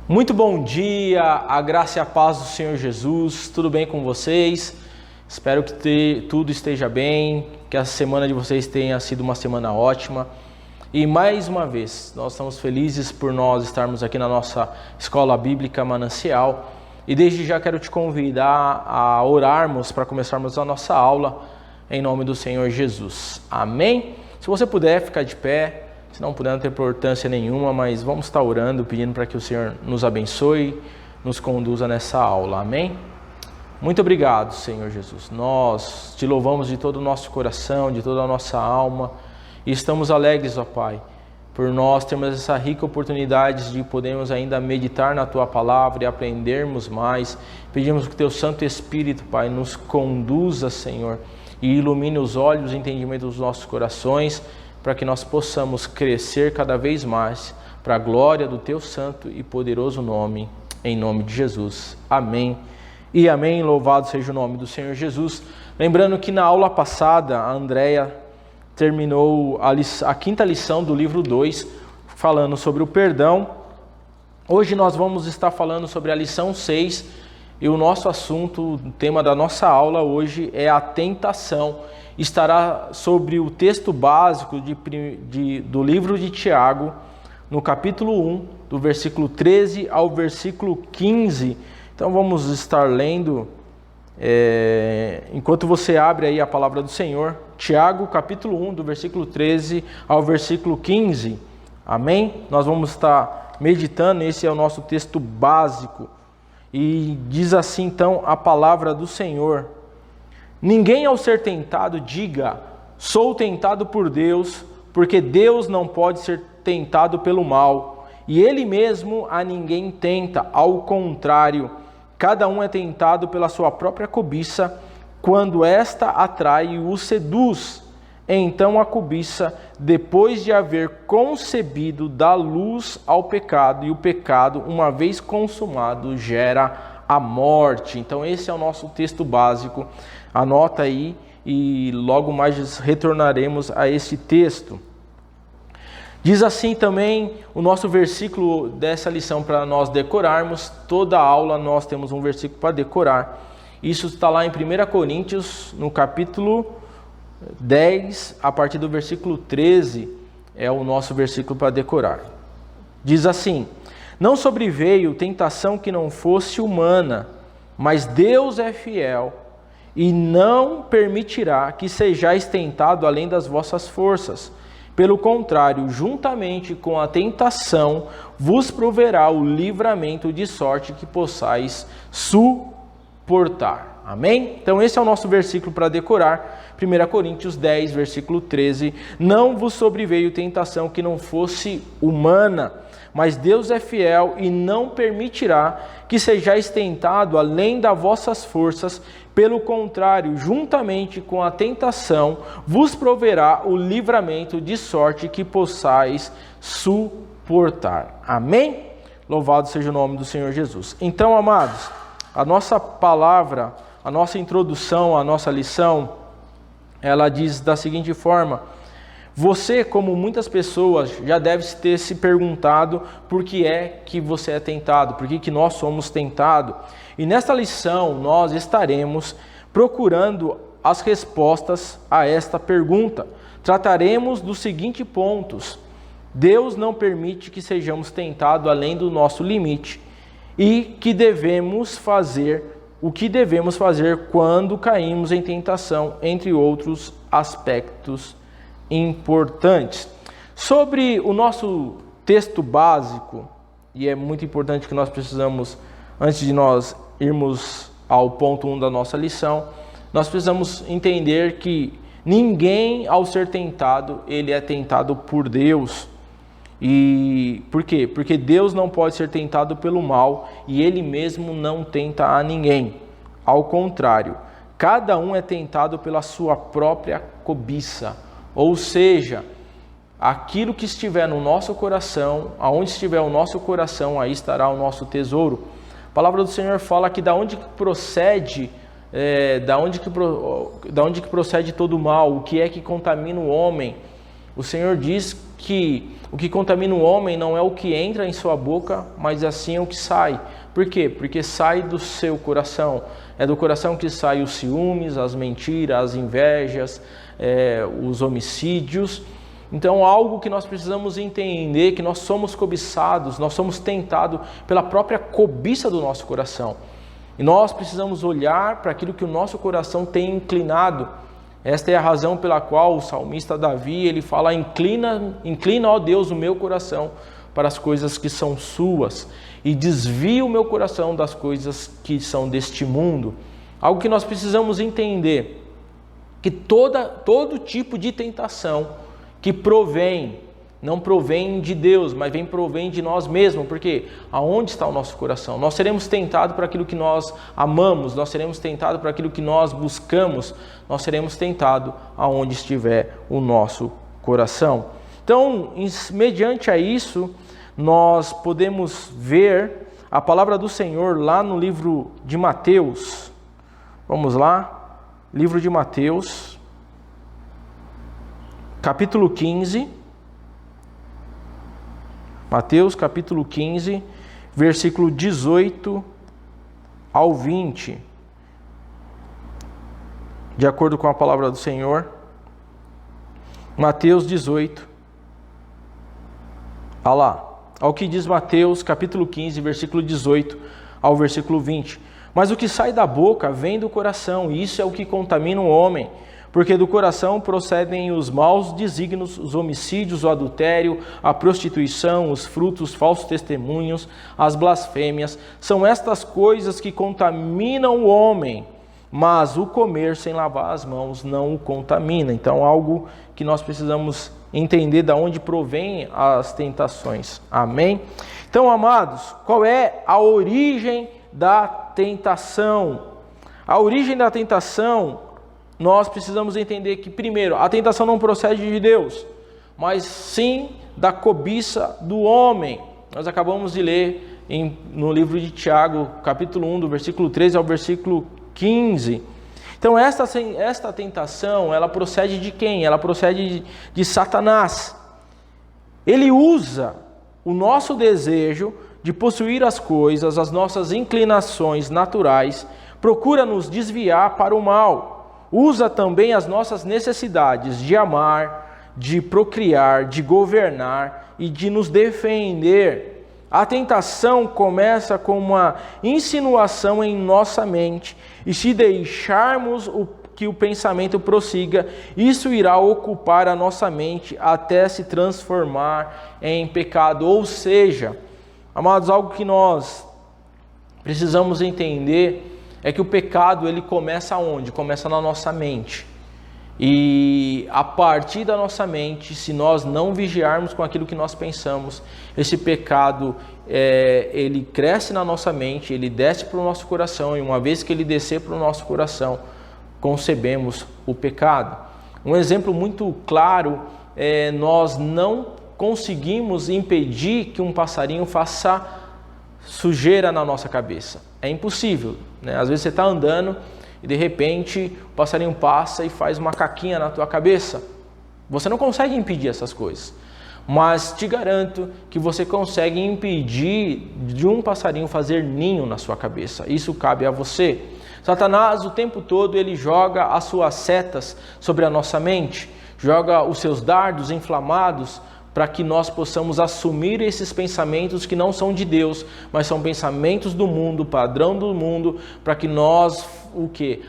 Muito bom dia, a graça e a paz do Senhor Jesus, tudo bem com vocês? Espero que tudo esteja bem, que a semana de vocês tenha sido uma semana ótima. E mais uma vez, nós estamos felizes por nós estarmos aqui na nossa Escola Bíblica Manancial. E desde já quero te convidar a orarmos para começarmos a nossa aula, em nome do Senhor Jesus. Amém? Se você puder, ficar de pé. Se não puder, não tem importância nenhuma, mas vamos estar orando, pedindo para que o Senhor nos abençoe, nos conduza nessa aula. Amém? Muito obrigado, Senhor Jesus. Nós te louvamos de todo o nosso coração, de toda a nossa alma, e estamos alegres, ó Pai, por nós termos essa rica oportunidade de podermos ainda meditar na Tua Palavra e aprendermos mais. Pedimos que o Teu Santo Espírito, Pai, nos conduza, Senhor, e ilumine os olhos e entendimento dos nossos corações, para que nós possamos crescer cada vez mais para a glória do Teu santo e poderoso nome, em nome de Jesus. Amém e amém. Louvado seja o nome do Senhor Jesus. Lembrando que na aula passada, a Andréia terminou a quinta lição do livro 2, falando sobre o perdão. Hoje nós vamos estar falando sobre a lição 6, e o nosso assunto, o tema da nossa aula hoje é a tentação. Estará sobre o texto básico do livro de Tiago, no capítulo 1, do versículo 13 ao versículo 15. Então vamos estar lendo, enquanto você abre aí a palavra do Senhor, Tiago, capítulo 1, do versículo 13 ao versículo 15. Amém? Nós vamos estar meditando, esse é o nosso texto básico. E diz assim então a palavra do Senhor: ninguém ao ser tentado diga, sou tentado por Deus, porque Deus não pode ser tentado pelo mal, e Ele mesmo a ninguém tenta, ao contrário, cada um é tentado pela sua própria cobiça, quando esta atrai e o seduz. Então a cobiça, depois de haver concebido, dá luz ao pecado, e o pecado, uma vez consumado, gera a morte. Então esse é o nosso texto básico. Anota aí e logo mais retornaremos a esse texto. Diz assim também o nosso versículo dessa lição para nós decorarmos. Toda aula nós temos um versículo para decorar. Isso está lá em 1 Coríntios, no capítulo 10, a partir do versículo 13, é o nosso versículo para decorar. Diz assim: não sobreveio tentação que não fosse humana, mas Deus é fiel e não permitirá que sejais tentado além das vossas forças. Pelo contrário, juntamente com a tentação, vos proverá o livramento, de sorte que possais suportar. Amém? Então esse é o nosso versículo para decorar. 1 Coríntios 10, versículo 13. Não vos sobreveio tentação que não fosse humana, mas Deus é fiel e não permitirá que sejais tentado além das vossas forças. Pelo contrário, juntamente com a tentação, vos proverá o livramento, de sorte que possais suportar. Amém? Louvado seja o nome do Senhor Jesus. Então, amados, a nossa palavra, a nossa introdução, a nossa lição, ela diz da seguinte forma: você, como muitas pessoas, já deve ter se perguntado por que é que você é tentado, por que nós somos tentados. E nesta lição nós estaremos procurando as respostas a esta pergunta. Trataremos dos seguintes pontos: Deus não permite que sejamos tentados além do nosso limite, e o que devemos fazer quando caímos em tentação, entre outros aspectos importantes. Sobre o nosso texto básico, e é muito importante que nós precisamos, antes de nós irmos ao ponto 1 da nossa lição, nós precisamos entender que ninguém ao ser tentado, ele é tentado por Deus. E por quê? Porque Deus não pode ser tentado pelo mal, e Ele mesmo não tenta a ninguém. Ao contrário, cada um é tentado pela sua própria cobiça. Ou seja, aquilo que estiver no nosso coração, aonde estiver o nosso coração, aí estará o nosso tesouro. A palavra do Senhor fala que da onde que procede procede todo o mal, o que é que contamina o homem. O Senhor diz que o que contamina o homem não é o que entra em sua boca, mas assim é o que sai. Por quê? Porque sai do seu coração. É do coração que saem os ciúmes, as mentiras, as invejas, os homicídios. Então, algo que nós precisamos entender, que nós somos cobiçados, nós somos tentados pela própria cobiça do nosso coração. E nós precisamos olhar para aquilo que o nosso coração tem inclinado. Esta é a razão pela qual o salmista Davi, ele fala: inclina, ó Deus, o meu coração para as coisas que são suas, e desvia o meu coração das coisas que são deste mundo. Algo que nós precisamos entender, que todo tipo de tentação que não provém de Deus, mas provém de nós mesmos, porque aonde está o nosso coração? Nós seremos tentados por aquilo que nós amamos, nós seremos tentados por aquilo que nós buscamos, nós seremos tentados aonde estiver o nosso coração. Então, mediante a isso, nós podemos ver a palavra do Senhor lá no livro de Mateus. Vamos lá, livro de Mateus, capítulo 15. Mateus capítulo 15, versículo 18 ao 20. De acordo com a palavra do Senhor. Mateus 18. Olha lá. Ao que diz Mateus capítulo 15, versículo 18 ao versículo 20. Mas o que sai da boca vem do coração, e isso é o que contamina o homem. Porque do coração procedem os maus desígnios, os homicídios, o adultério, a prostituição, os frutos, falsos testemunhos, as blasfêmias. São estas coisas que contaminam o homem, mas o comer sem lavar as mãos não o contamina. Então, algo que nós precisamos entender de onde provém as tentações. Amém? Então, amados, qual é a origem da tentação? A origem da tentação, nós precisamos entender que, primeiro, a tentação não procede de Deus, mas sim da cobiça do homem. Nós acabamos de ler no livro de Tiago, capítulo 1, do versículo 13 ao versículo 15. Então, esta tentação, ela procede de quem? Ela procede de Satanás. Ele usa o nosso desejo de possuir as coisas, as nossas inclinações naturais, procura nos desviar para o mal. Usa também as nossas necessidades de amar, de procriar, de governar e de nos defender. A tentação começa com uma insinuação em nossa mente, e se deixarmos que o pensamento prossiga, isso irá ocupar a nossa mente até se transformar em pecado. Ou seja, amados, algo que nós precisamos entender é que o pecado, ele começa onde? Começa na nossa mente. E a partir da nossa mente, se nós não vigiarmos com aquilo que nós pensamos, esse pecado, ele cresce na nossa mente, ele desce para o nosso coração, e uma vez que ele descer para o nosso coração, concebemos o pecado. Um exemplo muito claro é: nós não conseguimos impedir que um passarinho faça sujeira na nossa cabeça. É impossível, né? Às vezes você está andando e de repente o passarinho passa e faz uma caquinha na tua cabeça. Você não consegue impedir essas coisas, mas te garanto que você consegue impedir de um passarinho fazer ninho na sua cabeça. Isso cabe a você. Satanás, o tempo todo, ele joga as suas setas sobre a nossa mente, joga os seus dardos inflamados para que nós possamos assumir esses pensamentos que não são de Deus, mas são pensamentos do mundo, padrão do mundo, para que nós,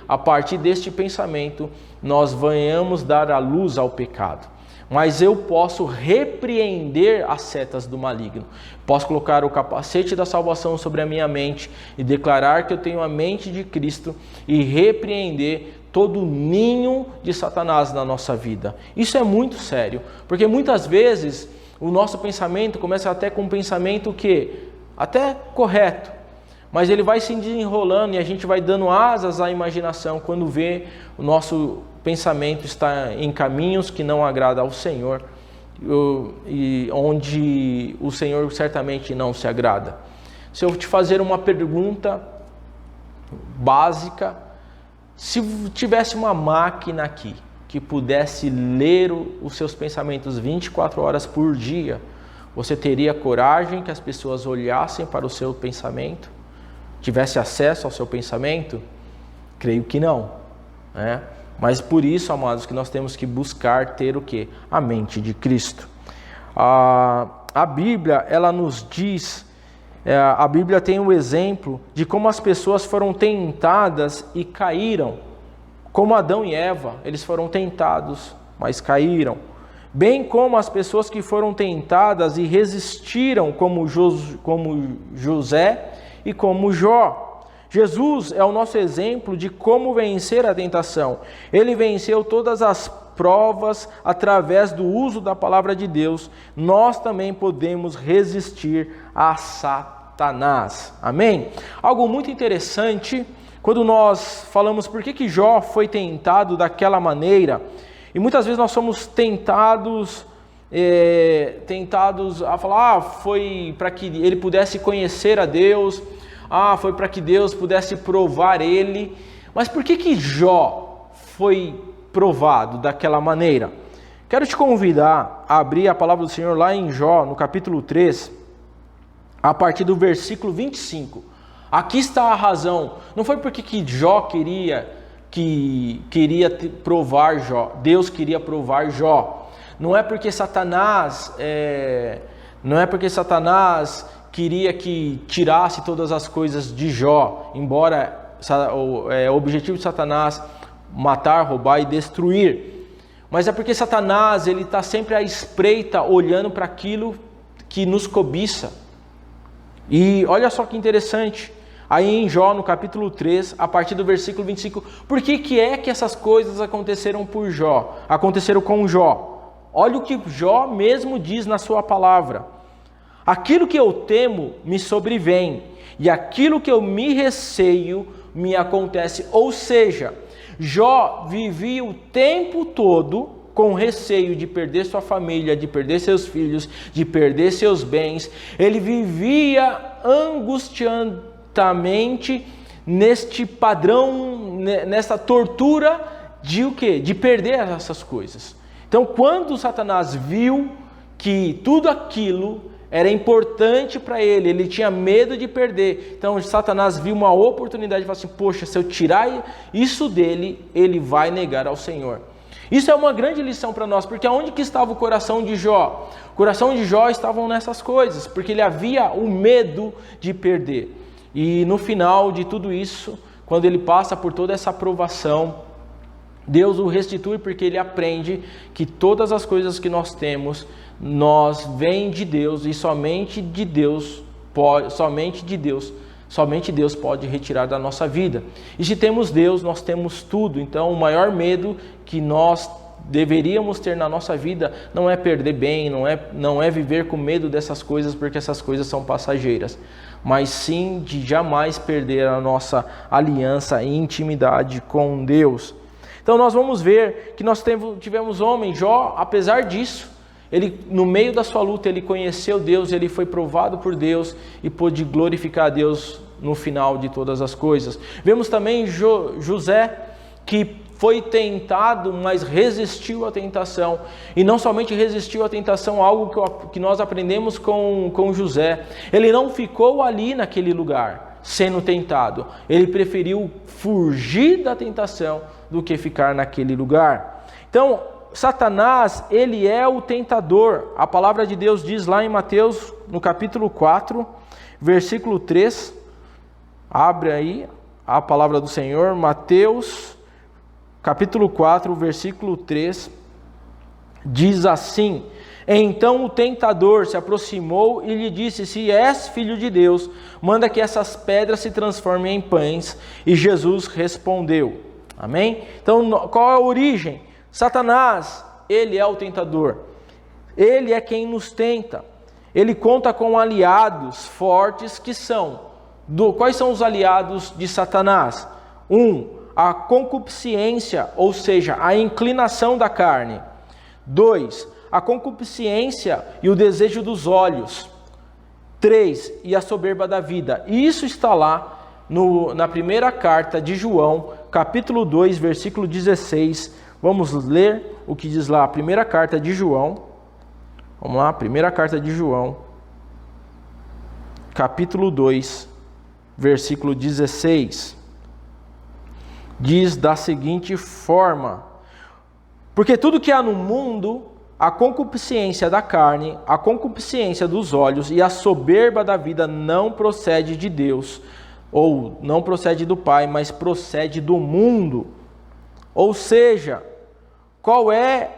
a partir deste pensamento, nós venhamos dar a luz ao pecado. Mas eu posso repreender as setas do maligno. Posso colocar o capacete da salvação sobre a minha mente e declarar que eu tenho a mente de Cristo e repreender todo o ninho de Satanás na nossa vida. Isso é muito sério, porque muitas vezes o nosso pensamento começa até com um pensamento até correto, mas ele vai se desenrolando e a gente vai dando asas à imaginação quando vê o nosso pensamento está em caminhos que não agradam ao Senhor, e onde o Senhor certamente não se agrada. Se eu te fazer uma pergunta básica: se tivesse uma máquina aqui, que pudesse ler os seus pensamentos 24 horas por dia, você teria coragem que as pessoas olhassem para o seu pensamento? Tivesse acesso ao seu pensamento? Creio que não, né? Mas por isso, amados, que nós temos que buscar ter o quê? A mente de Cristo. A Bíblia, ela nos diz, a Bíblia tem um exemplo de como as pessoas foram tentadas e caíram. Como Adão e Eva, eles foram tentados, mas caíram. Bem como as pessoas que foram tentadas e resistiram, como José e como Jó. Jesus é o nosso exemplo de como vencer a tentação. Ele venceu todas as provas através do uso da palavra de Deus. Nós também podemos resistir a Satanás. Amém? Algo muito interessante, quando nós falamos por que Jó foi tentado daquela maneira, e muitas vezes nós somos tentados a falar, foi para que ele pudesse conhecer a Deus, foi para que Deus pudesse provar ele. Mas por que Jó foi provado daquela maneira? Quero te convidar a abrir a palavra do Senhor lá em Jó, no capítulo 3, a partir do versículo 25. Aqui está a razão. Não foi porque Jó queria provar Jó. Deus queria provar Jó. Não é porque Satanás queria que tirasse todas as coisas de Jó, embora o objetivo de Satanás matar, roubar e destruir. Mas é porque Satanás ele está sempre à espreita, olhando para aquilo que nos cobiça. E olha só que interessante. Aí em Jó, no capítulo 3, a partir do versículo 25, por que é que essas coisas aconteceram com Jó? Olha o que Jó mesmo diz na sua palavra. Aquilo que eu temo me sobrevém, e aquilo que eu me receio me acontece. Ou seja, Jó vivia o tempo todo com receio de perder sua família, de perder seus filhos, de perder seus bens. Ele vivia angustiadamente neste padrão, nessa tortura de o quê? De perder essas coisas. Então, quando Satanás viu que tudo aquilo era importante para ele, ele tinha medo de perder. Então, Satanás viu uma oportunidade de falar assim, poxa, se eu tirar isso dele, ele vai negar ao Senhor. Isso é uma grande lição para nós, porque aonde que estava o coração de Jó? O coração de Jó estava nessas coisas, porque ele havia o medo de perder. E no final de tudo isso, quando ele passa por toda essa provação, Deus o restitui, porque ele aprende que todas as coisas que nós temos, nós vêm de Deus, e somente Deus pode retirar da nossa vida. E se temos Deus, nós temos tudo. Então o maior medo que nós deveríamos ter na nossa vida não é perder bem, não é viver com medo dessas coisas, porque essas coisas são passageiras, mas sim de jamais perder a nossa aliança e intimidade com Deus. Então nós vamos ver que nós tivemos homem, Jó, apesar disso, ele, no meio da sua luta, ele conheceu Deus, ele foi provado por Deus e pôde glorificar a Deus no final de todas as coisas. Vemos também José, que foi tentado, mas resistiu à tentação. E não somente resistiu à tentação, algo que nós aprendemos com José. Ele não ficou ali naquele lugar, sendo tentado. Ele preferiu fugir da tentação do que ficar naquele lugar. Então, Satanás, ele é o tentador. A palavra de Deus diz lá em Mateus, no capítulo 4, versículo 3. Abre aí a palavra do Senhor, Mateus, capítulo 4, versículo 3. Diz assim: Então o tentador se aproximou e lhe disse: Se és filho de Deus, manda que essas pedras se transformem em pães. E Jesus respondeu. Amém? Então, qual é a origem? Satanás, ele é o tentador. Ele é quem nos tenta. Ele conta com aliados fortes que são. Quais são os aliados de Satanás? A concupiscência, ou seja, a inclinação da carne. 2, a concupiscência e o desejo dos olhos. 3, e a soberba da vida. E isso está lá na primeira carta de João, capítulo 2, versículo 16, Vamos ler o que diz lá a primeira carta de João. Vamos lá, primeira carta de João, capítulo 2, versículo 16. Diz da seguinte forma: porque tudo que há no mundo, a concupiscência da carne, a concupiscência dos olhos e a soberba da vida não procede de Deus, ou não procede do Pai, mas procede do mundo. Ou seja, qual é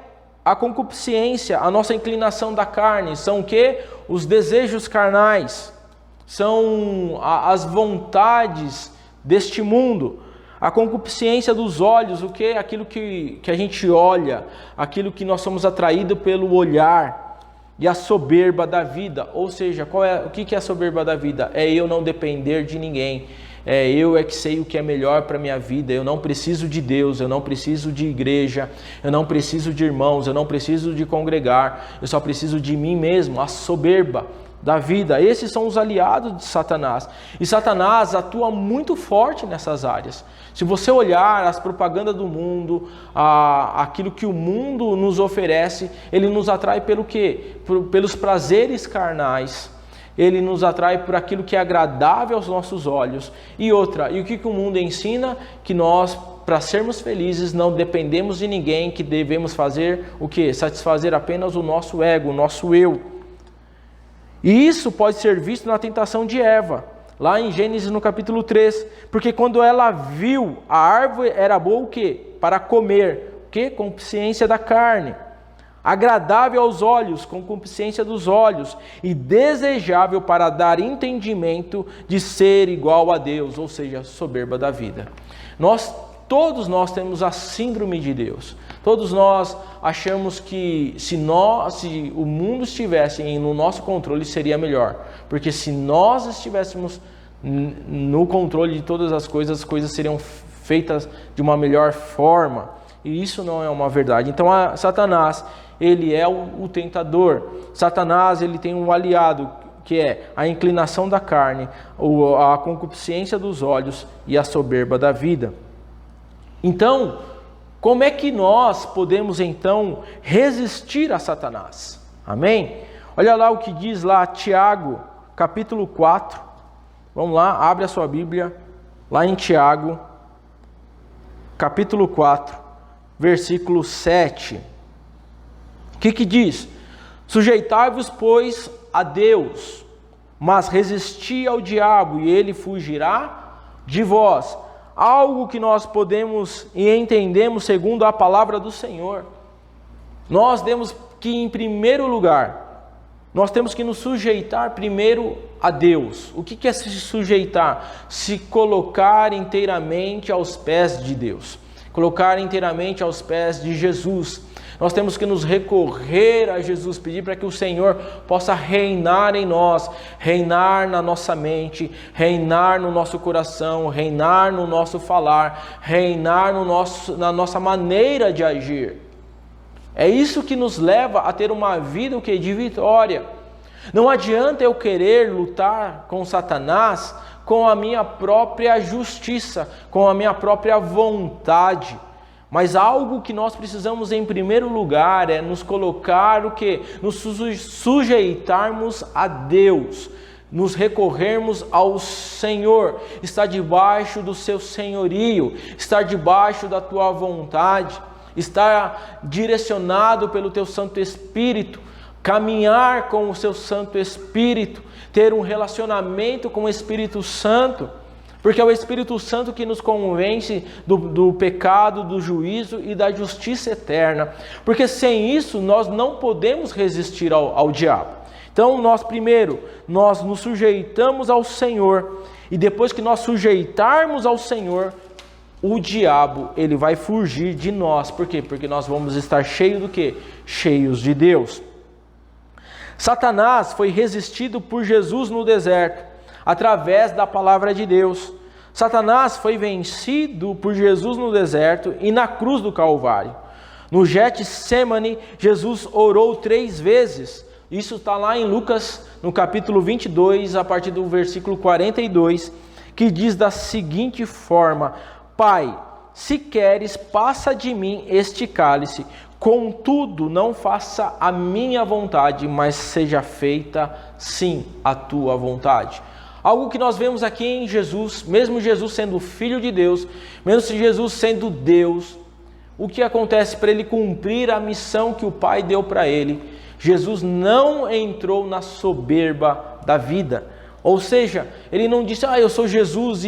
a concupiscência, a nossa inclinação da carne? São o quê? Os desejos carnais, são as vontades deste mundo. A concupiscência dos olhos, o que? Aquilo que a gente olha, aquilo que nós somos atraídos pelo olhar. E a soberba da vida, ou seja, o que é a soberba da vida? É eu não depender de ninguém. Eu é que sei o que é melhor para a minha vida. Eu não preciso de Deus, eu não preciso de igreja, eu não preciso de irmãos, eu não preciso de congregar, eu só preciso de mim mesmo. A soberba da vida. Esses são os aliados de Satanás. E Satanás atua muito forte nessas áreas. Se você olhar as propagandas do mundo, aquilo que o mundo nos oferece, ele nos atrai pelo quê? Pelos prazeres carnais. Ele nos atrai por aquilo que é agradável aos nossos olhos. E outra, e o que o mundo ensina? Que nós, para sermos felizes, não dependemos de ninguém, que devemos fazer o quê? Satisfazer apenas o nosso ego, o nosso eu. E isso pode ser visto na tentação de Eva, lá em Gênesis no capítulo 3. Porque quando ela viu a árvore era boa o quê? Para comer. O quê? Concupiscência da carne. Agradável aos olhos, concupiscência dos olhos, e desejável para dar entendimento de ser igual a Deus, ou seja, soberba da vida. Todos nós temos a síndrome de Deus. Todos nós achamos que se o mundo estivesse no nosso controle seria melhor. Porque se nós estivéssemos no controle de todas as coisas seriam feitas de uma melhor forma. E isso não é uma verdade. Então Satanás, ele é o tentador. Satanás, ele tem um aliado, que é a inclinação da carne, a concupiscência dos olhos e a soberba da vida. Então, como é que nós podemos então resistir a Satanás? Amém? Olha lá o que diz lá Tiago, capítulo 4. Vamos lá, abre a sua Bíblia, lá em Tiago, capítulo 4, versículo 7. O que diz? Sujeitai-vos, pois, a Deus, mas resisti ao diabo, e ele fugirá de vós. Algo que nós podemos e entendemos segundo a palavra do Senhor. Nós temos que, em primeiro lugar, nós temos que nos sujeitar primeiro a Deus. O que é se sujeitar? Se colocar inteiramente aos pés de Deus. Colocar inteiramente aos pés de Jesus. Nós temos que nos recorrer a Jesus, pedir para que o Senhor possa reinar em nós, reinar na nossa mente, reinar no nosso coração, reinar no nosso falar, reinar na nossa maneira de agir. É isso que nos leva a ter uma vida de vitória. Não adianta eu querer lutar com Satanás com a minha própria justiça, com a minha própria vontade. Mas algo que nós precisamos em primeiro lugar é nos colocar o quê? Nos sujeitarmos a Deus, nos recorrermos ao Senhor, estar debaixo do seu senhorio, estar debaixo da tua vontade, estar direcionado pelo teu Santo Espírito, caminhar com o seu Santo Espírito, ter um relacionamento com o Espírito Santo. Porque é o Espírito Santo que nos convence do pecado, do juízo e da justiça eterna. Porque sem isso nós não podemos resistir ao diabo. Então nós nos sujeitamos ao Senhor. E depois que nós sujeitarmos ao Senhor, o diabo ele vai fugir de nós. Por quê? Porque nós vamos estar cheios do quê? Cheios de Deus. Satanás foi resistido por Jesus no deserto, através da palavra de Deus. Satanás foi vencido por Jesus no deserto e na cruz do Calvário. No Getsemane, Jesus orou 3 vezes. Isso está lá em Lucas, no capítulo 22, a partir do versículo 42, que diz da seguinte forma: Pai, se queres, passa de mim este cálice. Contudo, não faça a minha vontade, mas seja feita, sim, a tua vontade. Algo que nós vemos aqui em Jesus, mesmo Jesus sendo Filho de Deus, mesmo Jesus sendo Deus, o que acontece para ele cumprir a missão que o Pai deu para ele? Jesus não entrou na soberba da vida. Ou seja, ele não disse, eu sou Jesus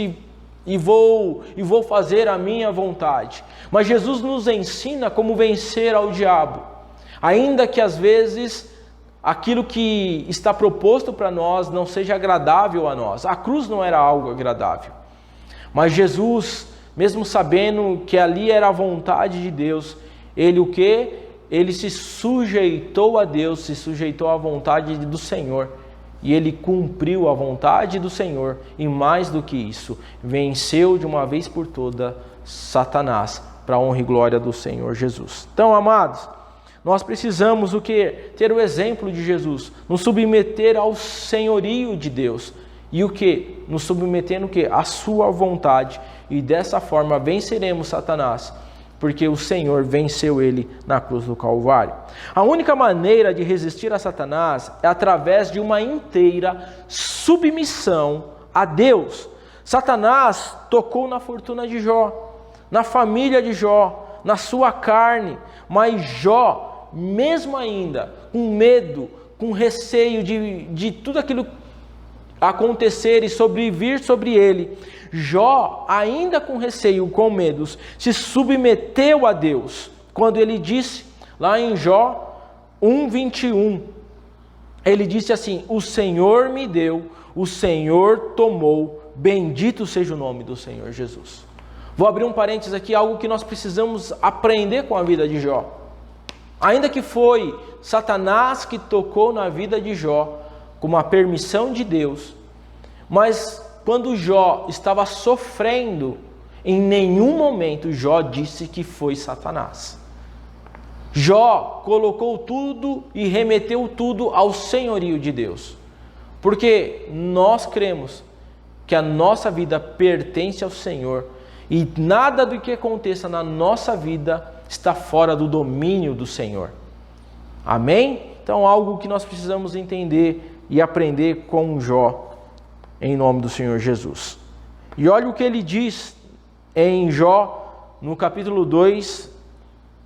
e vou fazer a minha vontade. Mas Jesus nos ensina como vencer ao diabo. Ainda que às vezes aquilo que está proposto para nós não seja agradável a nós. A cruz não era algo agradável. Mas Jesus, mesmo sabendo que ali era a vontade de Deus, ele o quê? Ele se sujeitou a Deus, se sujeitou à vontade do Senhor. E ele cumpriu a vontade do Senhor. E mais do que isso, venceu de uma vez por todas Satanás, para a honra e glória do Senhor Jesus. Então, amados, nós precisamos o quê? Ter o exemplo de Jesus, nos submeter ao senhorio de Deus. E o quê? Nos submeter no quê? À sua vontade. E dessa forma venceremos Satanás, porque o Senhor venceu ele na cruz do Calvário. A única maneira de resistir a Satanás é através de uma inteira submissão a Deus. Satanás tocou na fortuna de Jó, na família de Jó, na sua carne, mas Jó, mesmo ainda com medo, com receio de tudo aquilo acontecer e sobrevir sobre ele, Jó, ainda com receio, com medos, se submeteu a Deus. Quando ele disse, lá em Jó 1:21, ele disse assim: o Senhor me deu, o Senhor tomou, bendito seja o nome do Senhor Jesus. Vou abrir um parênteses aqui, algo que nós precisamos aprender com a vida de Jó. Ainda que foi Satanás que tocou na vida de Jó, com uma permissão de Deus, mas quando Jó estava sofrendo, em nenhum momento Jó disse que foi Satanás. Jó colocou tudo e remeteu tudo ao senhorio de Deus, porque nós cremos que a nossa vida pertence ao Senhor e nada do que aconteça na nossa vida está fora do domínio do Senhor. Amém? Então, algo que nós precisamos entender e aprender com Jó, em nome do Senhor Jesus. E olha o que ele diz em Jó, no capítulo 2,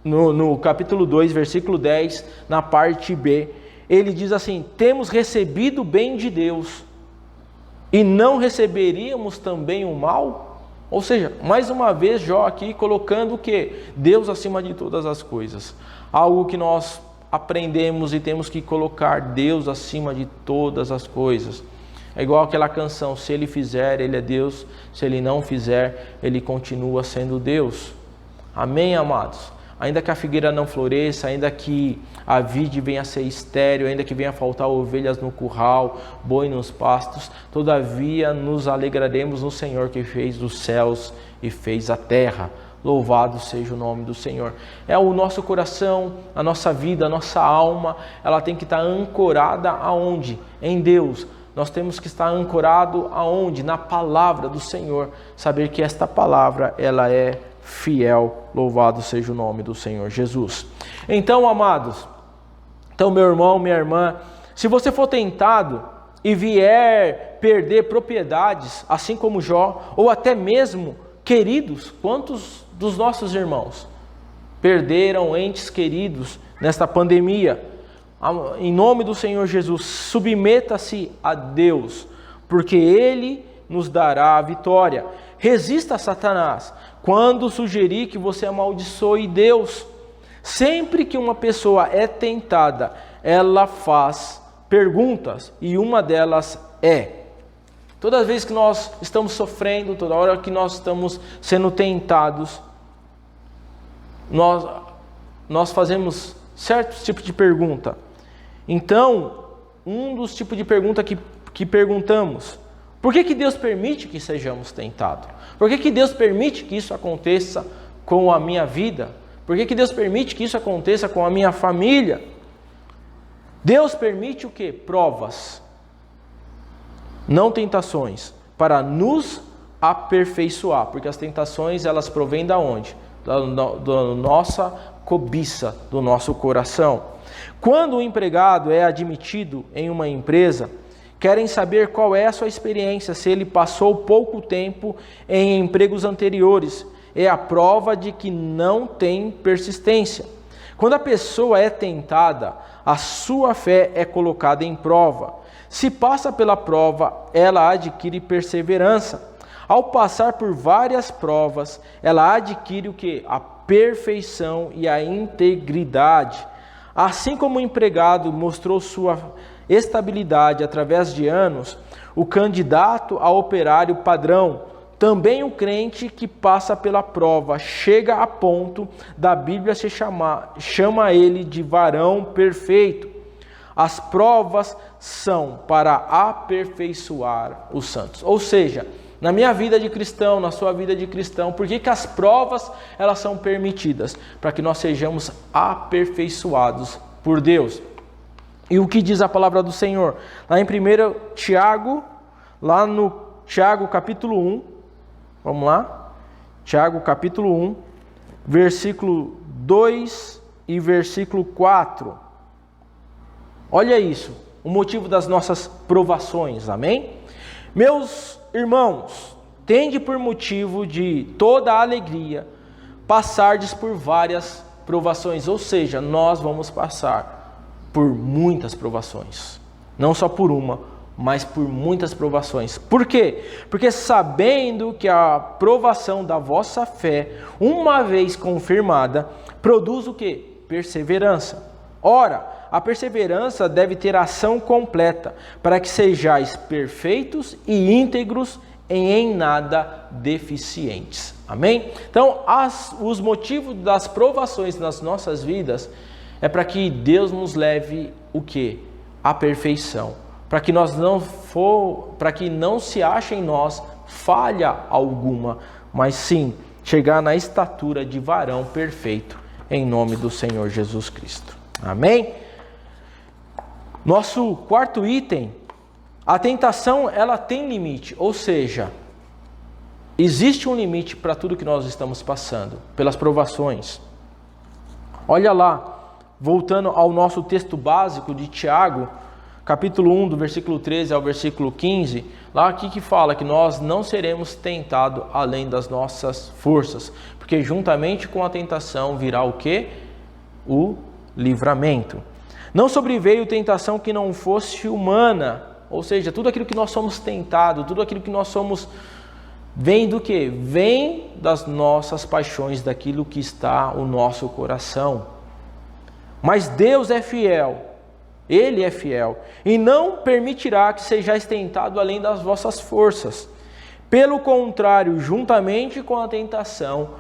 no capítulo 2, versículo 10, na parte B. Ele diz assim: temos recebido o bem de Deus, e não receberíamos também o mal? Ou seja, mais uma vez Jó aqui colocando o quê? Deus acima de todas as coisas. Algo que nós aprendemos e temos que colocar Deus acima de todas as coisas. É igual aquela canção: se ele fizer, ele é Deus. Se ele não fizer, ele continua sendo Deus. Amém, amados? Ainda que a figueira não floresça, ainda que a vide venha a ser estéril, ainda que venha a faltar ovelhas no curral, boi nos pastos, todavia nos alegraremos no Senhor que fez os céus e fez a terra. Louvado seja o nome do Senhor. É o nosso coração, a nossa vida, a nossa alma, ela tem que estar ancorada aonde? Em Deus. Nós temos que estar ancorado aonde? Na palavra do Senhor. Saber que esta palavra, ela é fiel. Louvado seja o nome do Senhor Jesus. Então, amados, meu irmão, minha irmã, se você for tentado e vier perder propriedades, assim como Jó, ou até mesmo queridos, quantos dos nossos irmãos perderam entes queridos nesta pandemia? Em nome do Senhor Jesus, submeta-se a Deus, porque Ele nos dará a vitória. Resista a Satanás quando sugerir que você amaldiçoe Deus. Sempre que uma pessoa é tentada, ela faz perguntas, e uma delas é: toda vez que nós estamos sofrendo, toda hora que nós estamos sendo tentados, nós fazemos certos tipos de pergunta. Então, um dos tipos de pergunta que perguntamos: por que Deus permite que sejamos tentados? Por que Deus permite que isso aconteça com a minha vida? Por que Deus permite que isso aconteça com a minha família? Deus permite o quê? Provas, não tentações, para nos aperfeiçoar, porque as tentações elas provêm da onde? Da nossa cobiça, do nosso coração. Quando o empregado é admitido em uma empresa, querem saber qual é a sua experiência, se ele passou pouco tempo em empregos anteriores. É a prova de que não tem persistência. Quando a pessoa é tentada, a sua fé é colocada em prova. Se passa pela prova, ela adquire perseverança. Ao passar por várias provas, ela adquire o quê? A perfeição e a integridade. Assim como o empregado mostrou sua estabilidade através de anos, o candidato a operário padrão, também o crente que passa pela prova chega a ponto da Bíblia chama ele de varão perfeito. As provas são para aperfeiçoar os santos. Ou seja, na minha vida de cristão, na sua vida de cristão, por que as provas elas são permitidas? Para que nós sejamos aperfeiçoados por Deus. E o que diz a palavra do Senhor? Lá em 1 Tiago, lá no Tiago capítulo 1, vamos lá? Tiago capítulo 1, versículo 2 e versículo 4. Olha isso, o motivo das nossas provações, amém? Meus irmãos, tende por motivo de toda a alegria passardes por várias provações, ou seja, nós vamos passar por muitas provações, não só por uma, mas por muitas provações. Por quê? Porque sabendo que a provação da vossa fé, uma vez confirmada, produz o quê? Perseverança. Ora, a perseverança deve ter ação completa, para que sejais perfeitos e íntegros e em nada deficientes. Amém? Então, os motivos das provações nas nossas vidas é para que Deus nos leve o quê? A perfeição. Para que não se ache em nós falha alguma, mas sim chegar na estatura de varão perfeito, em nome do Senhor Jesus Cristo. Amém? Nosso quarto item, a tentação ela tem limite, ou seja, existe um limite para tudo que nós estamos passando, pelas provações. Olha lá, voltando ao nosso texto básico de Tiago, capítulo 1, do versículo 13 ao versículo 15, lá aqui que fala que nós não seremos tentados além das nossas forças, porque juntamente com a tentação virá o quê? O livramento. Não sobreveio tentação que não fosse humana, ou seja, tudo aquilo que nós somos tentados, tudo aquilo que nós somos, vem do quê? Vem das nossas paixões, daquilo que está o nosso coração. Mas Deus é fiel, Ele é fiel, e não permitirá que sejais tentados além das vossas forças. Pelo contrário, juntamente com a tentação,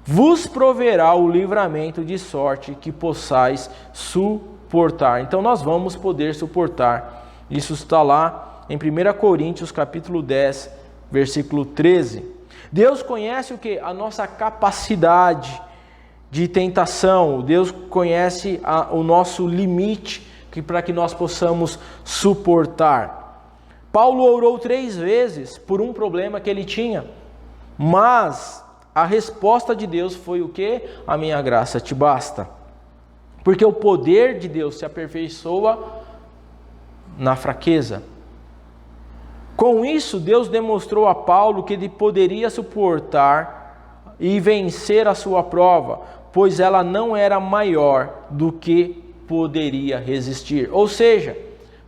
vos proverá o livramento de sorte que possais suportar. Então nós vamos poder suportar. Isso está lá em 1 Coríntios capítulo 10, versículo 13. Deus conhece o que? A nossa capacidade de tentação. Deus conhece o nosso limite para que nós possamos suportar. Paulo orou 3 vezes por um problema que ele tinha, mas a resposta de Deus foi o quê? A minha graça te basta. Porque o poder de Deus se aperfeiçoa na fraqueza. Com isso, Deus demonstrou a Paulo que ele poderia suportar e vencer a sua prova, pois ela não era maior do que poderia resistir. Ou seja,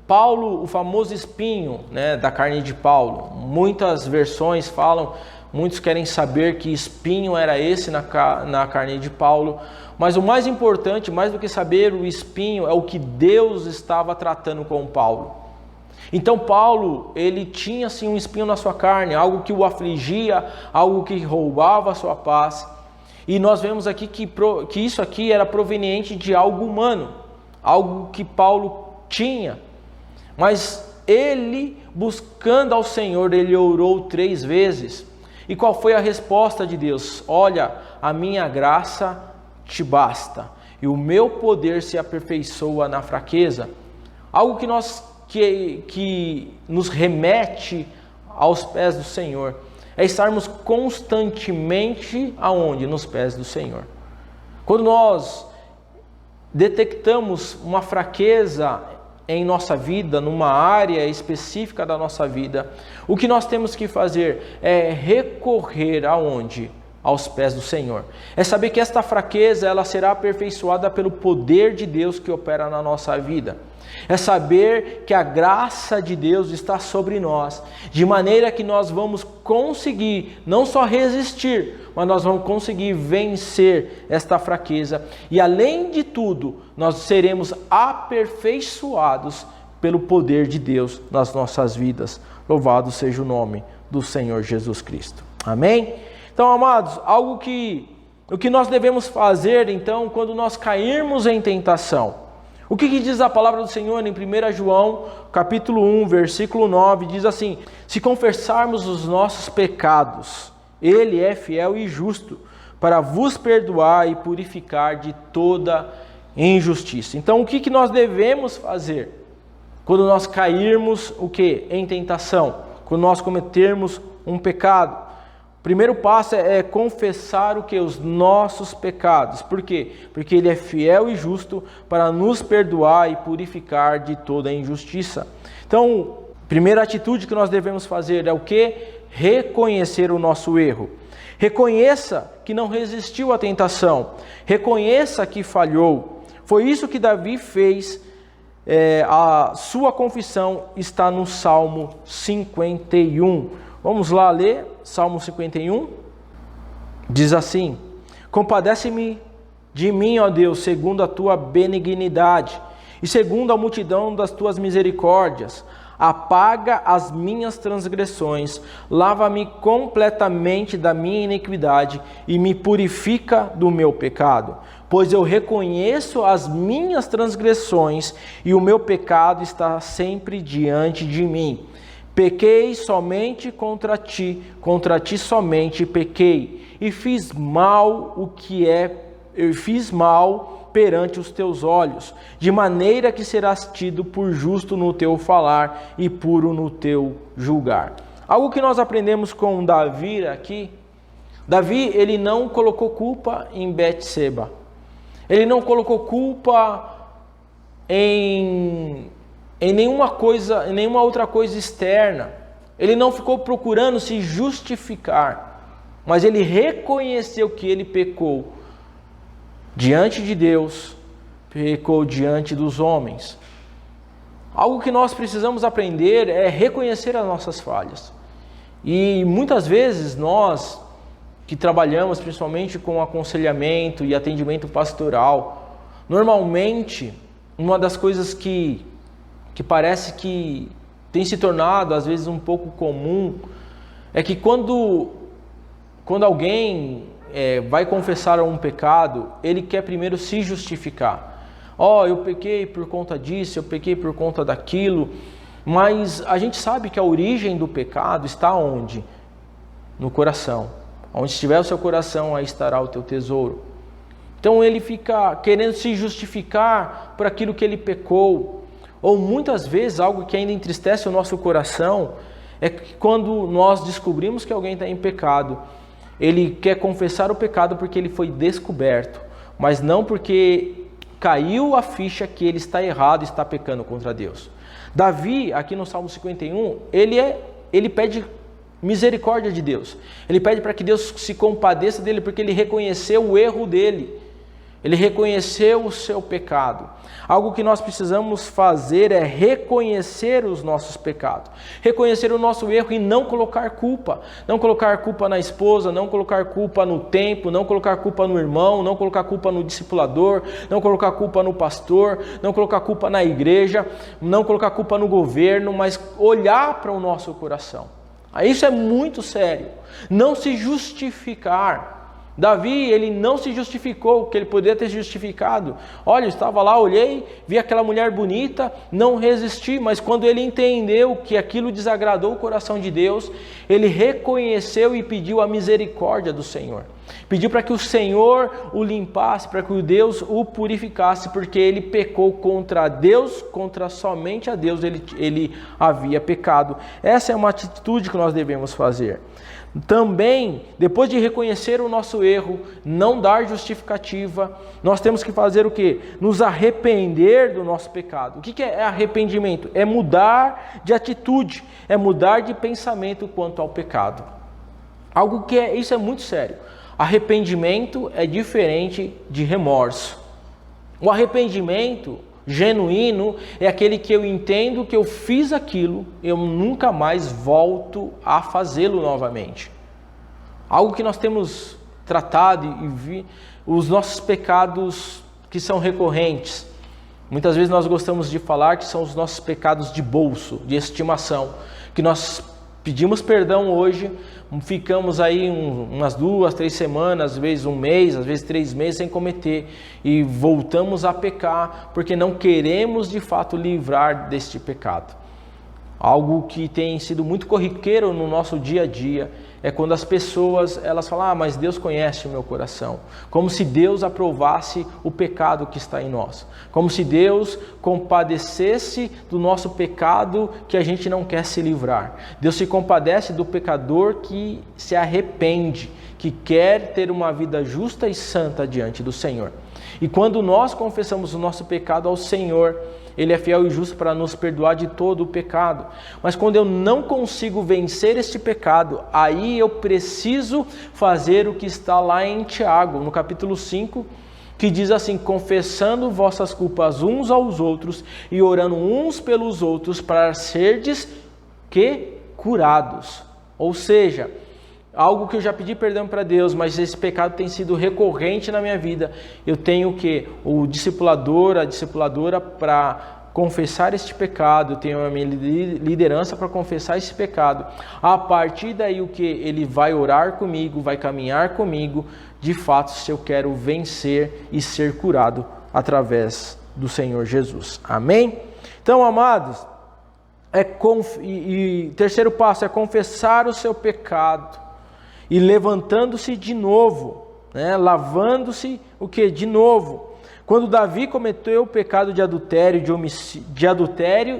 Paulo, o famoso espinho, da carne de Paulo, muitas versões falam, muitos querem saber que espinho era esse na carne de Paulo, mas o mais importante, mais do que saber o espinho, é o que Deus estava tratando com Paulo. Então Paulo, ele tinha assim um espinho na sua carne, algo que o afligia, algo que roubava a sua paz. E nós vemos aqui que isso aqui era proveniente de algo humano, algo que Paulo tinha. Mas ele, buscando ao Senhor, ele orou 3 vezes. E qual foi a resposta de Deus? Olha, a minha graça te basta, e o meu poder se aperfeiçoa na fraqueza. Algo que nos remete aos pés do Senhor. é estarmos constantemente aonde? Nos pés do Senhor. Quando nós detectamos uma fraqueza em nossa vida, numa área específica da nossa vida, o que nós temos que fazer é recorrer aonde? Aos pés do Senhor. É saber que esta fraqueza ela será aperfeiçoada pelo poder de Deus que opera na nossa vida. É saber que a graça de Deus está sobre nós, de maneira que nós vamos conseguir não só resistir, mas nós vamos conseguir vencer esta fraqueza. E além de tudo, nós seremos aperfeiçoados pelo poder de Deus nas nossas vidas. Louvado seja o nome do Senhor Jesus Cristo. Amém? Então, amados, o que nós devemos fazer, então, quando nós cairmos em tentação? O que diz a palavra do Senhor em 1 João, capítulo 1, versículo 9, diz assim: se confessarmos os nossos pecados, Ele é fiel e justo para vos perdoar e purificar de toda injustiça. Então, o que nós devemos fazer quando nós cairmos em tentação? Quando nós cometermos um pecado? O primeiro passo é confessar os nossos pecados. Por quê? Porque Ele é fiel e justo para nos perdoar e purificar de toda injustiça. Então, a primeira atitude que nós devemos fazer é o quê? Reconhecer o nosso erro. Reconheça que não resistiu à tentação. Reconheça que falhou. Foi isso que Davi fez. A sua confissão está no Salmo 51. Vamos lá ler Salmo 51. Diz assim: compadece-me de mim, ó Deus, segundo a tua benignidade e segundo a multidão das tuas misericórdias. Apaga as minhas transgressões, lava-me completamente da minha iniquidade e me purifica do meu pecado. Pois eu reconheço as minhas transgressões e o meu pecado está sempre diante de mim. Pequei somente contra ti somente pequei, e fiz mal perante os teus olhos, de maneira que serás tido por justo no teu falar e puro no teu julgar. Algo que nós aprendemos com Davi aqui, Davi ele não colocou culpa em Betseba, ele não colocou culpa em nenhuma outra coisa externa. Ele não ficou procurando se justificar, mas ele reconheceu que ele pecou diante de Deus, pecou diante dos homens. Algo que nós precisamos aprender é reconhecer as nossas falhas. E muitas vezes nós que trabalhamos principalmente com aconselhamento e atendimento pastoral, normalmente uma das coisas que parece que tem se tornado às vezes um pouco comum, é que quando alguém vai confessar um pecado, ele quer primeiro se justificar. Eu pequei por conta disso, eu pequei por conta daquilo, mas a gente sabe que a origem do pecado está onde? No coração. Onde estiver o seu coração, aí estará o teu tesouro. Então ele fica querendo se justificar por aquilo que ele pecou. Ou muitas vezes algo que ainda entristece o nosso coração é que quando nós descobrimos que alguém está em pecado, ele quer confessar o pecado porque ele foi descoberto, mas não porque caiu a ficha que ele está errado e está pecando contra Deus. Davi, aqui no Salmo 51, ele pede misericórdia de Deus. Ele pede para que Deus se compadeça dele porque ele reconheceu o erro dele. Ele reconheceu o seu pecado. Algo que nós precisamos fazer é reconhecer os nossos pecados. Reconhecer o nosso erro e não colocar culpa. Não colocar culpa na esposa, não colocar culpa no tempo, não colocar culpa no irmão, não colocar culpa no discipulador, não colocar culpa no pastor, não colocar culpa na igreja, não colocar culpa no governo, mas olhar para o nosso coração. Isso é muito sério. Não se justificar. Davi, ele não se justificou, que ele poderia ter justificado. Olha, eu estava lá, olhei, vi aquela mulher bonita, não resisti, mas quando ele entendeu que aquilo desagradou o coração de Deus, ele reconheceu e pediu a misericórdia do Senhor. Pediu para que o Senhor o limpasse, para que o Deus o purificasse, porque ele pecou contra Deus, contra somente a Deus ele havia pecado. Essa é uma atitude que nós devemos fazer. Também, depois de reconhecer o nosso erro, não dar justificativa, nós temos que fazer o quê? Nos arrepender do nosso pecado. O que é arrependimento? É mudar de atitude, é mudar de pensamento quanto ao pecado. Isso é muito sério. Arrependimento é diferente de remorso. O arrependimento genuíno é aquele que eu entendo que eu fiz aquilo, eu nunca mais volto a fazê-lo novamente. Algo que nós temos tratado os nossos pecados que são recorrentes. Muitas vezes nós gostamos de falar que são os nossos pecados de bolso, de estimação, que nós pedimos perdão hoje, ficamos aí umas 2, 3 semanas, às vezes 1 mês, às vezes 3 meses sem cometer e voltamos a pecar porque não queremos de fato livrar deste pecado. Algo que tem sido muito corriqueiro no nosso dia a dia é quando as pessoas elas falam, mas Deus conhece o meu coração. Como se Deus aprovasse o pecado que está em nós. Como se Deus compadecesse do nosso pecado que a gente não quer se livrar. Deus se compadece do pecador que se arrepende, que quer ter uma vida justa e santa diante do Senhor. E quando nós confessamos o nosso pecado ao Senhor, Ele é fiel e justo para nos perdoar de todo o pecado. Mas quando eu não consigo vencer este pecado, aí eu preciso fazer o que está lá em Tiago, no capítulo 5, que diz assim, confessando vossas culpas uns aos outros e orando uns pelos outros para serdes curados. Ou seja, algo que eu já pedi perdão para Deus, mas esse pecado tem sido recorrente na minha vida. Eu tenho o discipulador, a discipuladora para confessar este pecado, eu tenho a minha liderança para confessar esse pecado. A partir daí ele vai orar comigo, vai caminhar comigo, de fato, se eu quero vencer e ser curado através do Senhor Jesus. Amém? Então, amados, terceiro passo é confessar o seu pecado. E levantando-se de novo, lavando-se de novo. Quando Davi cometeu o pecado de adultério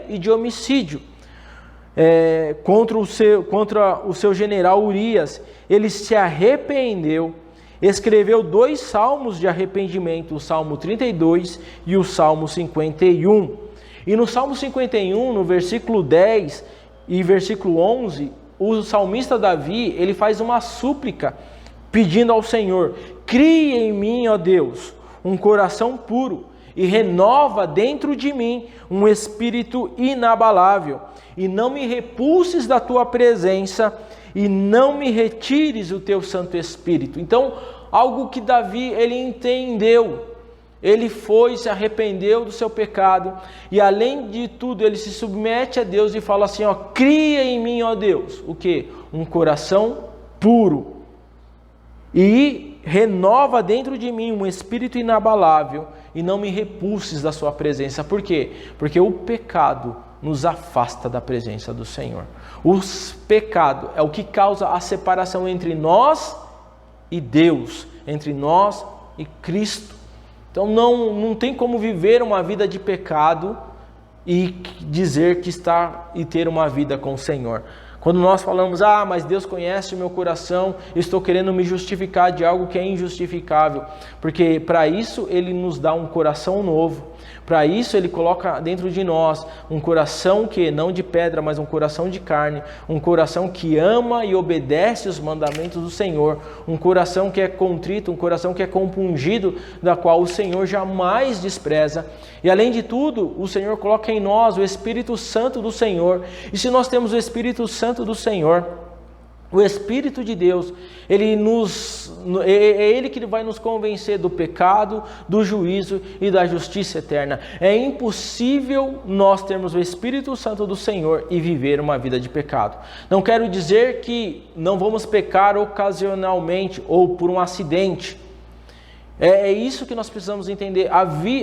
e de homicídio contra o seu general Urias, ele se arrependeu, escreveu 2 salmos de arrependimento, o Salmo 32 e o Salmo 51. E no Salmo 51, no versículo 10 e versículo 11, o salmista Davi, ele faz uma súplica pedindo ao Senhor, cria em mim, ó Deus, um coração puro e renova dentro de mim um espírito inabalável e não me repulses da tua presença e não me retires o teu Santo Espírito. Então, algo que Davi, ele entendeu, ele se arrependeu do seu pecado e além de tudo ele se submete a Deus e fala assim, cria em mim, ó Deus, o quê? Um coração puro e renova dentro de mim um espírito inabalável e não me repulses da sua presença. Por quê? Porque o pecado nos afasta da presença do Senhor. O pecado é o que causa a separação entre nós e Deus, entre nós e Cristo. Então não tem como viver uma vida de pecado e dizer que está e ter uma vida com o Senhor. Quando nós falamos, mas Deus conhece o meu coração, eu estou querendo me justificar de algo que é injustificável. Porque para isso Ele nos dá um coração novo. Para isso Ele coloca dentro de nós um coração que não de pedra, mas um coração de carne. Um coração que ama e obedece os mandamentos do Senhor. Um coração que é contrito, um coração que é compungido, da qual o Senhor jamais despreza. E além de tudo, o Senhor coloca em nós o Espírito Santo do Senhor. E se nós temos o Espírito Santo do Senhor, o Espírito de Deus, é Ele que vai nos convencer do pecado, do juízo e da justiça eterna. É impossível nós termos o Espírito Santo do Senhor e viver uma vida de pecado. Não quero dizer que não vamos pecar ocasionalmente ou por um acidente. É isso que nós precisamos entender.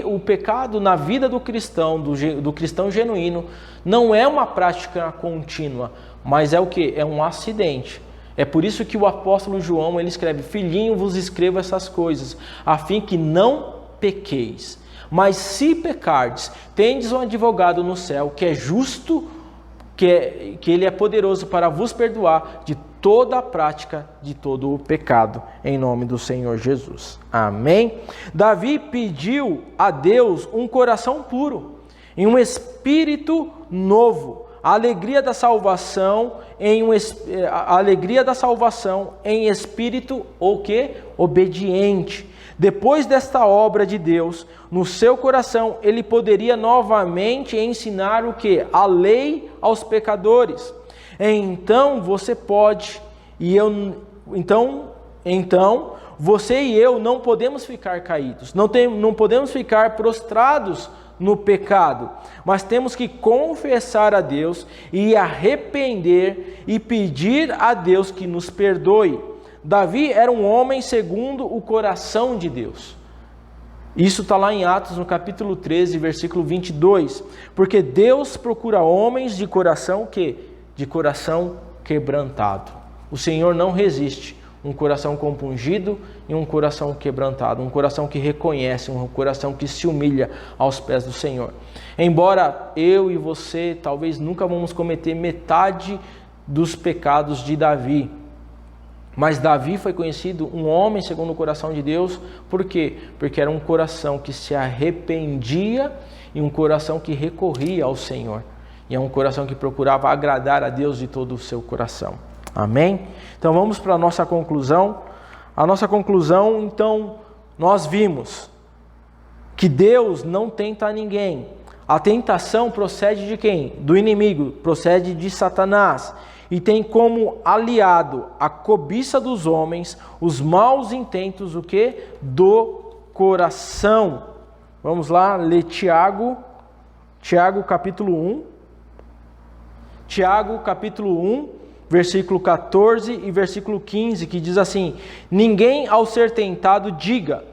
O pecado na vida do cristão, do cristão genuíno, não é uma prática contínua, mas é o que? É um acidente. É por isso que o apóstolo João, ele escreve: filhinho, vos escrevo essas coisas, a fim que não pequeis. Mas se pecardes, tendes um advogado no céu, que é justo, que ele é poderoso para vos perdoar de toda a prática de todo o pecado, em nome do Senhor Jesus. Amém? Davi pediu a Deus um coração puro, e um espírito novo, a alegria da salvação em espírito o quê? Obediente. Depois desta obra de Deus no seu coração, ele poderia novamente ensinar o quê? A lei aos pecadores. Então você pode então você e eu não podemos ficar caídos, não podemos ficar prostrados no pecado, mas temos que confessar a Deus e arrepender e pedir a Deus que nos perdoe. Davi era um homem segundo o coração de Deus. Isso está lá em Atos, no capítulo 13, versículo 22. Porque Deus procura homens de coração de coração quebrantado. O Senhor não resiste um coração compungido e um coração quebrantado, um coração que reconhece, um coração que se humilha aos pés do Senhor. Embora eu e você talvez nunca vamos cometer metade dos pecados de Davi, mas Davi foi conhecido um homem segundo o coração de Deus. Por quê? Porque era um coração que se arrependia e um coração que recorria ao Senhor. E é um coração que procurava agradar a Deus de todo o seu coração. Amém? Então vamos para a nossa conclusão. A nossa conclusão, então, nós vimos que Deus não tenta ninguém. A tentação procede de quem? Do inimigo, procede de Satanás. E tem como aliado a cobiça dos homens, os maus intentos, o quê? Do coração. Vamos lá, ler Tiago capítulo 1. Tiago capítulo 1, versículo 14 e versículo 15, que diz assim: ninguém ao ser tentado diga,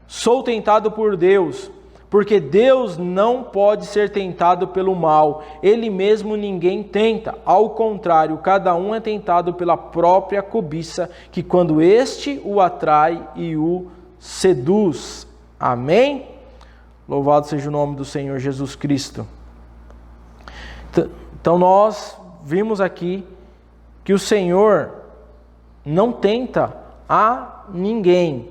sou tentado por Deus, porque Deus não pode ser tentado pelo mal, Ele mesmo ninguém tenta. Ao contrário, cada um é tentado pela própria cobiça, que quando este o atrai e o seduz. Amém? Louvado seja o nome do Senhor Jesus Cristo. Então nós vimos aqui que o Senhor não tenta a ninguém,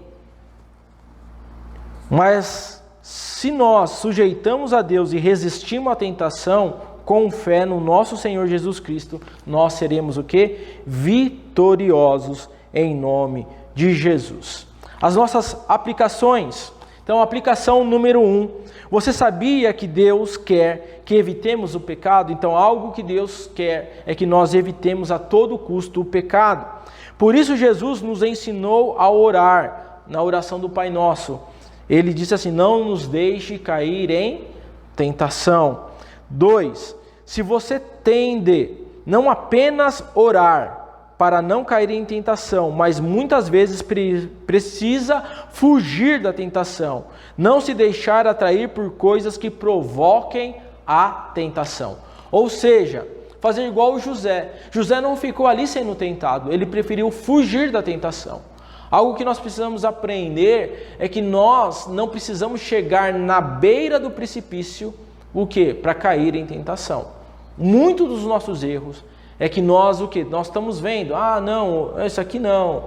mas se nós sujeitamos a Deus e resistimos à tentação, com fé no nosso Senhor Jesus Cristo, nós seremos o quê? Vitoriosos em nome de Jesus. As nossas aplicações. Então, aplicação número 1. Você sabia que Deus quer que evitemos o pecado? Então, algo que Deus quer é que nós evitemos a todo custo o pecado. Por isso, Jesus nos ensinou a orar na oração do Pai Nosso. Ele disse assim: não nos deixe cair em tentação. 2. Se você tende não apenas orar para não cair em tentação, mas muitas vezes precisa fugir da tentação, não se deixar atrair por coisas que provoquem a tentação. Ou seja, fazer igual o José. José não ficou ali sendo tentado, ele preferiu fugir da tentação. Algo que nós precisamos aprender é que nós não precisamos chegar na beira do precipício, o quê? Para cair em tentação. Muitos dos nossos erros é que nós, o quê? Nós estamos vendo, não, isso aqui não,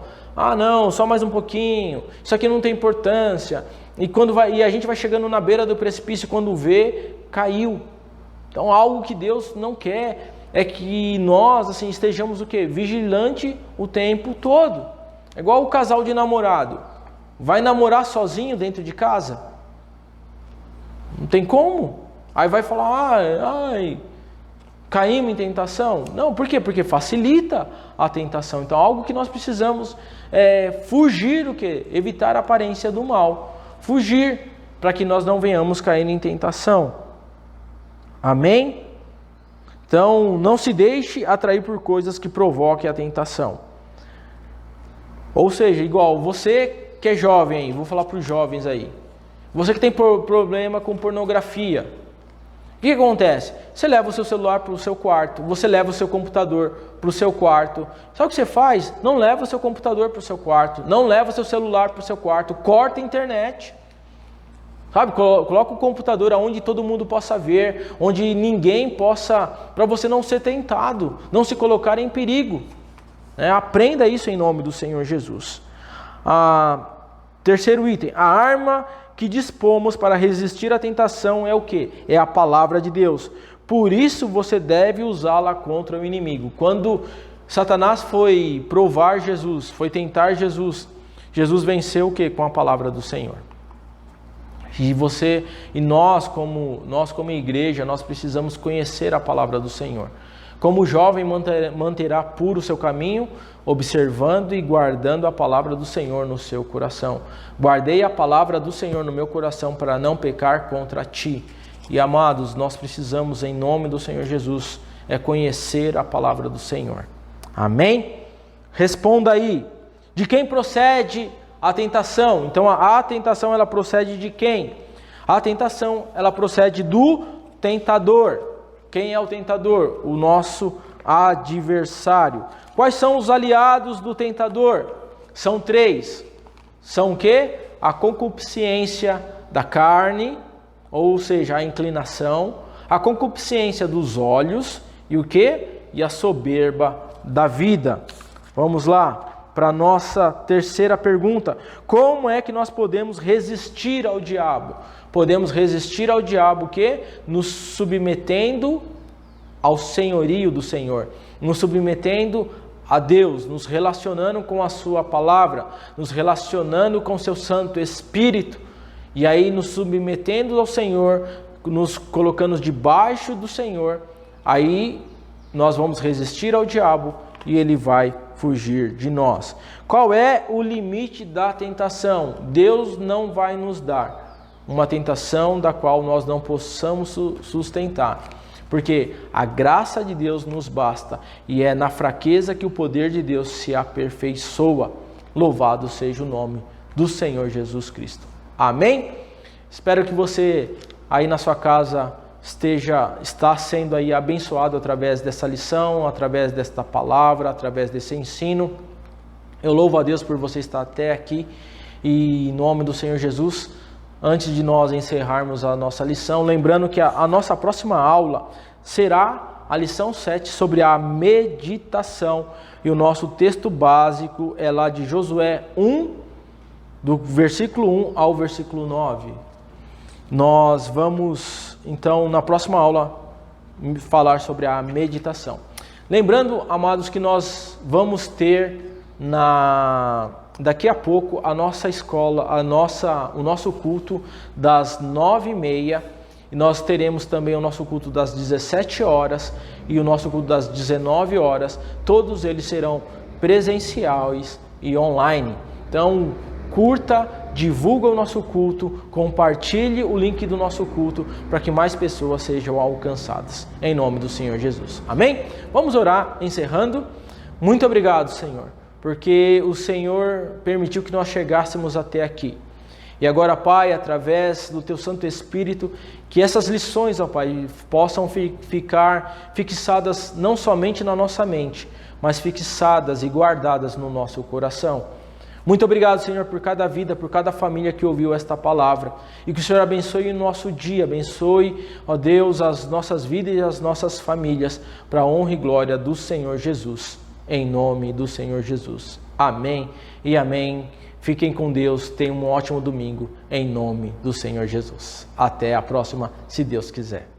não, só mais um pouquinho, isso aqui não tem importância. E a gente vai chegando na beira do precipício, quando vê, caiu. Então algo que Deus não quer é que nós assim, estejamos o quê? Vigilante o tempo todo. É igual o casal de namorado. Vai namorar sozinho dentro de casa? Não tem como. Aí vai falar, caímos em tentação. Não, por quê? Porque facilita a tentação. Então, algo que nós precisamos é fugir, o quê? Evitar a aparência do mal. Fugir, para que nós não venhamos cair em tentação. Amém? Então, não se deixe atrair por coisas que provoquem a tentação. Ou seja, igual você que é jovem aí, vou falar para os jovens aí. Você que tem problema com pornografia. O que acontece? Você leva o seu celular para o seu quarto, você leva o seu computador para o seu quarto. Sabe o que você faz? Não leva o seu computador para o seu quarto, não leva o seu celular para o seu quarto, corta a internet. Sabe, coloca o computador onde todo mundo possa ver, onde ninguém possa, para você não ser tentado, não se colocar em perigo. Aprenda isso em nome do Senhor Jesus. Terceiro item, a arma que dispomos para resistir à tentação é o quê? É a palavra de Deus. Por isso você deve usá-la contra o inimigo. Quando Satanás foi provar Jesus, foi tentar Jesus, Jesus venceu o quê? Com a palavra do Senhor. E nós como igreja, nós precisamos conhecer a palavra do Senhor. Como o jovem manterá puro o seu caminho, observando e guardando a palavra do Senhor no seu coração. Guardei a palavra do Senhor no meu coração para não pecar contra ti. E amados, nós precisamos, em nome do Senhor Jesus, conhecer a palavra do Senhor. Amém? Responda aí, de quem procede a tentação? Então a tentação, ela procede de quem? A tentação, ela procede do tentador. Quem é o tentador? O nosso adversário. Quais são os aliados do tentador? São 3. São o quê? A concupiscência da carne, ou seja, a inclinação, a concupiscência dos olhos e o quê? E a soberba da vida. Vamos lá para a nossa terceira pergunta. Como é que nós podemos resistir ao diabo? Podemos resistir ao diabo o quê? Nos submetendo ao senhorio do Senhor, nos submetendo a Deus, nos relacionando com a sua palavra, nos relacionando com o seu Santo Espírito, e aí nos submetendo ao Senhor, nos colocando debaixo do Senhor, aí nós vamos resistir ao diabo e ele vai fugir de nós. Qual é o limite da tentação? Deus não vai nos dar uma tentação da qual nós não possamos sustentar, porque a graça de Deus nos basta e é na fraqueza que o poder de Deus se aperfeiçoa. Louvado seja o nome do Senhor Jesus Cristo. Amém? Espero que você aí na sua casa está sendo aí abençoado através dessa lição, através desta palavra, através desse ensino. Eu louvo a Deus por você estar até aqui e em nome do Senhor Jesus. Antes de nós encerrarmos a nossa lição, lembrando que a nossa próxima aula será a lição 7 sobre a meditação. E o nosso texto básico é lá de Josué 1, do versículo 1 ao versículo 9. Nós vamos, então, na próxima aula, falar sobre a meditação. Lembrando, amados, que nós vamos ter daqui a pouco a nossa escola, o nosso culto das 9h30, e nós teremos também o nosso culto das 17 horas e o nosso culto das 19 horas. Todos eles serão presenciais e online. Então, curta, divulga o nosso culto, compartilhe o link do nosso culto para que mais pessoas sejam alcançadas. Em nome do Senhor Jesus. Amém? Vamos orar, encerrando. Muito obrigado, Senhor, porque o Senhor permitiu que nós chegássemos até aqui. E agora, Pai, através do Teu Santo Espírito, que essas lições, ó Pai, possam ficar fixadas não somente na nossa mente, mas fixadas e guardadas no nosso coração. Muito obrigado, Senhor, por cada vida, por cada família que ouviu esta palavra. E que o Senhor abençoe o nosso dia, abençoe, ó Deus, as nossas vidas e as nossas famílias, para a honra e glória do Senhor Jesus. Em nome do Senhor Jesus. Amém e amém. Fiquem com Deus, tenham um ótimo domingo, em nome do Senhor Jesus. Até a próxima, se Deus quiser.